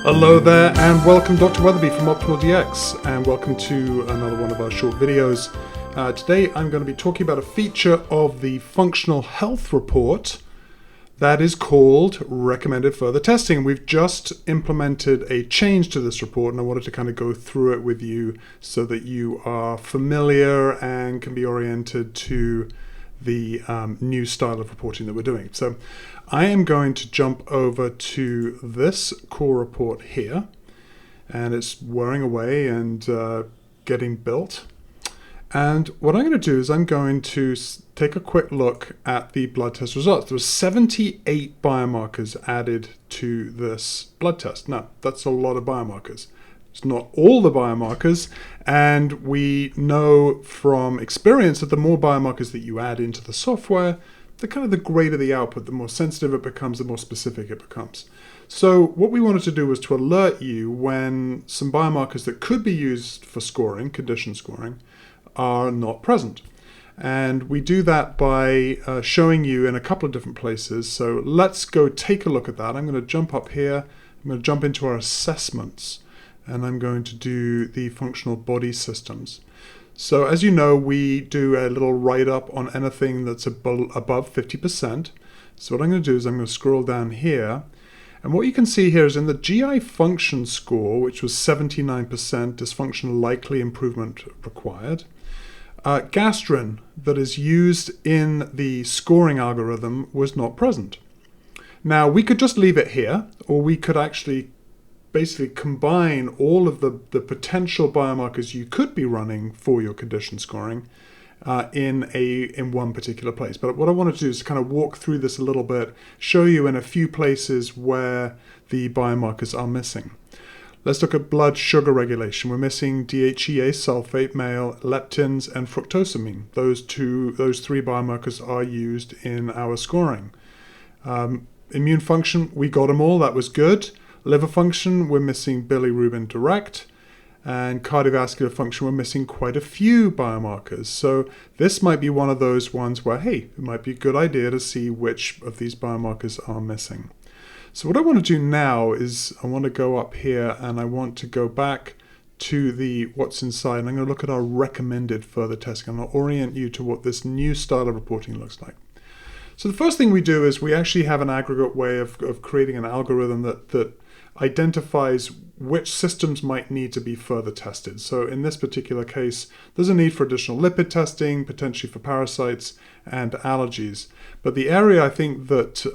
Hello there and welcome, Dr. Weatherby from ODX, and welcome to another one of our short videos. Today I'm going to be talking about a feature of the functional health report that is called recommended further testing. We've just implemented a change to this report and I wanted to kind of go through it with you so that you are familiar and can be oriented to the new style of reporting that we're doing. So I am going to jump over to this core report here, and it's whirring away and getting built. And what I'm going to do is I'm going to take a quick look at the blood test results. There were 78 biomarkers added to this blood test. Now, that's a lot of biomarkers. It's not all the biomarkers, and we know from experience that the more biomarkers that you add into the software, the greater the output, the more sensitive it becomes, the more specific it becomes. So what we wanted to do was to alert you when some biomarkers that could be used for scoring, condition scoring, are not present. And we do that by showing you in a couple of different places. So let's go take a look at that. I'm going to jump up here. I'm going to jump into our assessments, and I'm going to do the functional body systems. So as you know, we do a little write-up on anything that's above 50%. So what I'm going to do is I'm going to scroll down here. And what you can see here is in the GI function score, which was 79%, dysfunction likely improvement required. Gastrin, that is used in the scoring algorithm, was not present. Now, we could just leave it here, or we could actually basically combine all of the potential biomarkers you could be running for your condition scoring in one particular place. But what I want to do is kind of walk through this a little bit, show you in a few places where the biomarkers are missing. Let's look at blood sugar regulation. We're missing DHEA sulfate, male, leptins, and fructosamine. Those three biomarkers are used in our scoring. Immune function, we got them all. That was good. Liver function, we're missing bilirubin direct, and cardiovascular function, we're missing quite a few biomarkers. So this might be one of those ones where, hey, it might be a good idea to see which of these biomarkers are missing. So what I want to do now is I want to go up here and I want to go back to the what's inside, and I'm going to look at our recommended further testing. I'm going to orient you to what this new style of reporting looks like. So the first thing we do is we actually have an aggregate way of creating an algorithm that identifies which systems might need to be further tested. So in this particular case, there's a need for additional lipid testing, potentially for parasites and allergies. But the area I think that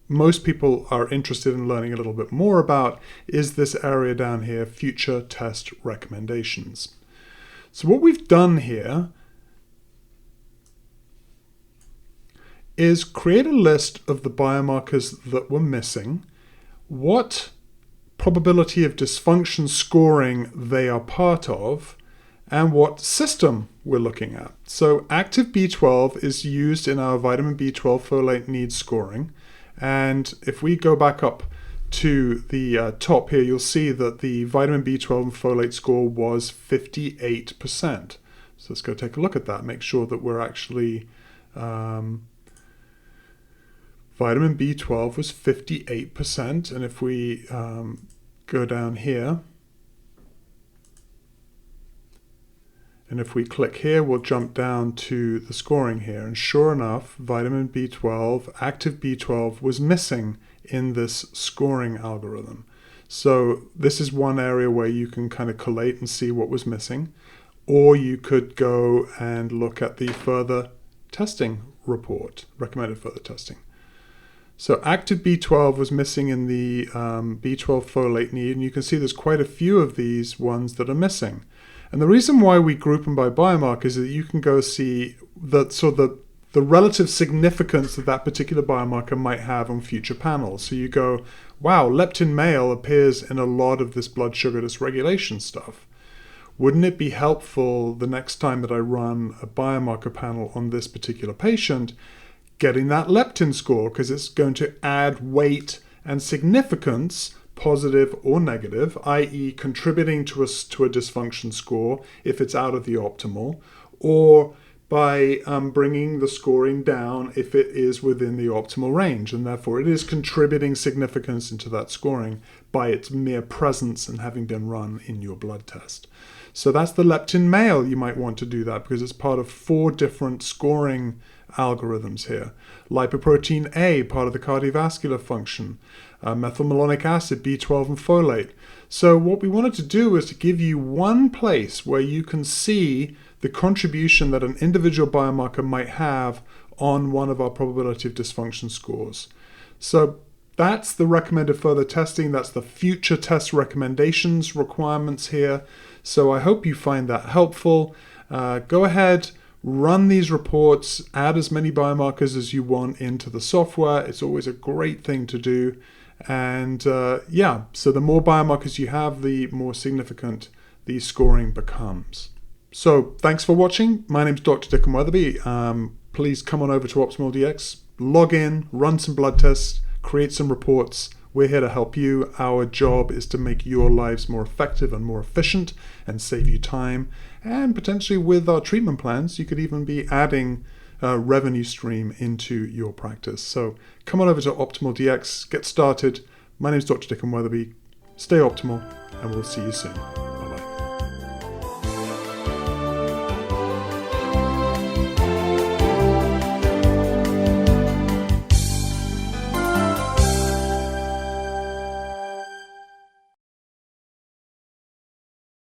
most people are interested in learning a little bit more about is this area down here, future test recommendations. So what we've done here is create a list of the biomarkers that were missing, what probability of dysfunction scoring they are part of, and what system we're looking at. So active B12 is used in our vitamin B12 folate needs scoring. And if we go back up to the top here, you'll see that the vitamin B12 and folate score was 58%. So let's go take a look at that, make sure that we're actually vitamin B12 was 58%, and if we go down here, and if we click here, we'll jump down to the scoring here, and sure enough, vitamin B12, active B12, was missing in this scoring algorithm. So this is one area where you can kind of collate and see what was missing, or you could go and look at the further testing report, recommended further testing. So active B12 was missing in the B12 folate need, and you can see there's quite a few of these ones that are missing. And the reason why we group them by biomarkers is that you can go see the relative significance that that particular biomarker might have on future panels. So you go, wow, leptin male appears in a lot of this blood sugar dysregulation stuff. Wouldn't it be helpful the next time that I run a biomarker panel on this particular patient getting that leptin score, because it's going to add weight and significance, positive or negative, i.e. contributing to a dysfunction score if it's out of the optimal, or by bringing the scoring down if it is within the optimal range, and therefore it is contributing significance into that scoring by its mere presence and having been run in your blood test. So that's the leptin male. You might want to do that because it's part of 4 different scoring algorithms here. Lipoprotein A, part of the cardiovascular function. Methylmalonic acid, B12 and folate. So what we wanted to do is to give you one place where you can see the contribution that an individual biomarker might have on one of our probability of dysfunction scores. So that's the recommended further testing. That's the future test recommendations requirements here. So I hope you find that helpful. Go ahead, run these reports, add as many biomarkers as you want into the software. It's always a great thing to do. And yeah, so the more biomarkers you have, the more significant the scoring becomes. So thanks for watching. My name's Dr. Dickon Weatherby. Please come on over to Optimal ODX, log in, run some blood tests, create some reports. We're here to help you. Our job is to make your lives more effective and more efficient and save you time. And potentially with our treatment plans, you could even be adding a revenue stream into your practice. So come on over to Optimal DX, get started. My name is Dr. Dickon Weatherby. Stay optimal, and we'll see you soon.